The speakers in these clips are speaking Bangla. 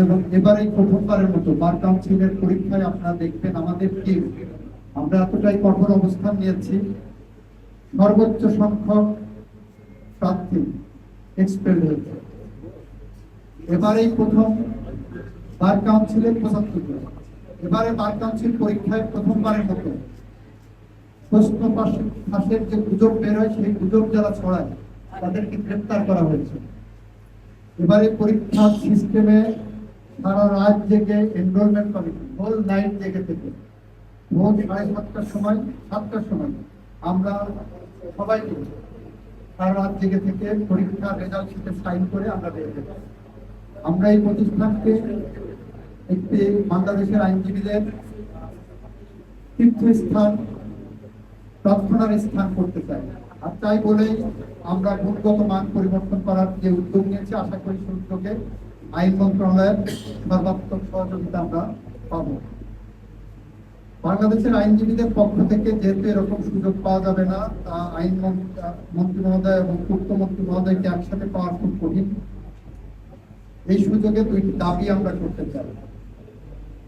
এবং এবারেই প্রথমবারের মতো বার কাউন্সিলের পরীক্ষায় আপনারা দেখবেন আমাদের টিম আমরা এতটাই কঠোর অবস্থান নিয়েছি, সর্বোচ্চ সংখ্যক প্রার্থী এক্সপেল হয়েছে। এবারেই প্রথম বার কাউন্সিলের ৭৫ জন। এবারে বার কাউন্সিল পরীক্ষায় প্রথমবারের মতো প্রশ্ন ফাঁসের যে গুজব বের হয় সেই গুজব যারা ছড়ায় তাদেরকে গ্রেপ্তার করা হয়েছে। এবারে পরীক্ষার সিস্টেমে সারা রাত জেগে এনরোলমেন্ট কমিটি হোল নাইট জেগে থেকে ভোর ৭:৩০টার সময় ৭টার সময় আমরা সবাইকে সারা রাত জেগে থেকে পরীক্ষার রেজাল্ট শিটে সাইন করে আমরা বের হই। আমরা এই প্রতিষ্ঠানকে একটি বাংলাদেশের আইনজীবীদের তীর্থস্থান, প্রার্থনার স্থান করতে চাই। আর তাই বলেই আমরা গুণগত মান পরিবর্তন করার যে উদ্যোগ নিয়েছি, আশা করি সেই উদ্যোগে আইন মন্ত্রণালয়ের সর্বাত্মক সহযোগিতা আমরা পাব। বাংলাদেশের আইনজীবীদের পক্ষ থেকে যেহেতু এরকম সুযোগ পাওয়া যাবে না, আইন মন্ত্রী মহোদয় এবং পূর্তমন্ত্রী মহোদয়কে একসাথে পাওয়া খুব কঠিন। এই সুযোগে দুইটি দাবি আমরা করতে চাই।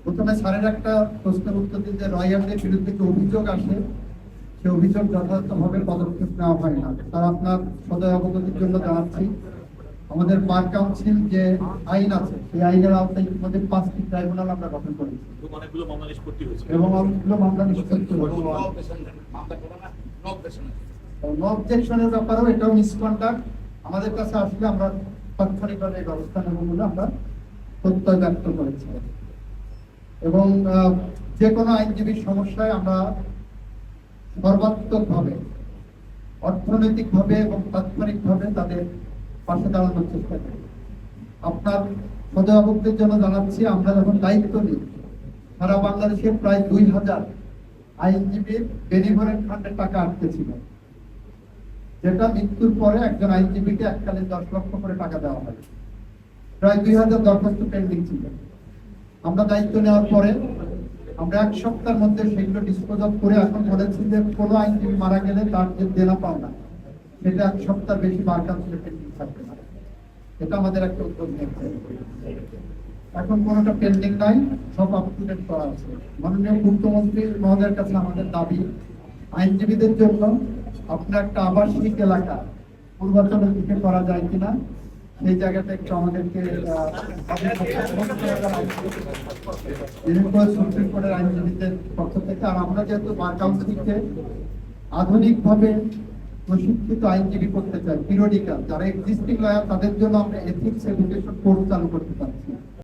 প্রথমে স্যারের একটা প্রশ্নের উত্তর দিন যে রয়্যালদের বিরুদ্ধে যে অভিযোগ আসে সে অভিযোগ যথাযথভাবে পদক্ষেপ নেওয়া হয় না। তার আপনার সদয় অবগতির জন্য জানাচ্ছি, আমাদের বার কাউন্সিল যে আইন আছে সেই আইনের আওতায় ইতিমধ্যে 5টি ট্রাইব্যুনাল আমরা গঠন করেছি অনেকগুলো মামলা নিষ্পত্তি হয়েছে এবং অনেকগুলো মামলা নিষ্পত্তি হয়েছে। নো অবজেকশনের ব্যাপারেও এটাও মিসকন্ডাক্ট। আমাদের কাছে আসলে আমরা তাৎক্ষণিকভাবে এই ব্যবস্থা নেব বলে আমরা প্রত্যয় ব্যক্ত করেছি। এবং যে কোনো আইনজীবীর সমস্যায় আমরা সর্বাত্মকভাবে, অর্থনৈতিকভাবে এবং তাৎক্ষণিকভাবে তাদের পাশে দাঁড়ানোর চেষ্টা করি। আপনার সদয়াবকদের জন্য জানাচ্ছি, আমরা যখন দায়িত্ব নিই সারা বাংলাদেশের প্রায় ২০০০ আইনজীবীর বেনিভোলেন্ট ফান্ডের টাকা আটকে ছিল, যেটা মৃত্যুর পরে একজন আইনজীবীকে এককালে ১০ লক্ষ করে টাকা দেওয়া হয়। প্রায় ২০০০ দরখাস্ত পেন্ডিং ছিল। আমরা দায়িত্ব নেওয়ার পরে আমরা ১ সপ্তাহের মধ্যে সেগুলো ডিসপোজ অফ করে এখন বলেছি যে কোনো আইনজীবী মারা গেলে তার যে দেনা পাওনা সেটা ১ সপ্তাহ বেশি বার কাউন্সিলে পেন্ডিং থাকবে না। এটা আমাদের একটা উদ্যোগ নিয়েছে। এখন কোনোটা পেন্ডিং নাই, সব আপ টু ডেট করা আছে। মাননীয় পূর্তমন্ত্রী মহোদয়ের কাছে আমাদের দাবি, আইনজীবীদের জন্য আপনার একটা আবাসিক এলাকা পূর্বাচলের দিকে করা যায় কিনা সেই জায়গাটা একটু আমাদেরকে সুপ্রিম কোর্টের আইনজীবীদের পক্ষ থেকে। আর আমরা যেহেতু বার কাউন্সিলকে আধুনিকভাবে প্রশিক্ষিত আইনজীবী করতে চাই, পিরিয়ডিক্যাল যারা এক্সিস্টিং লয়ার তাদের জন্য আমরা এথিক্স এডুকেশন কোর্স চালু করতে চাচ্ছি।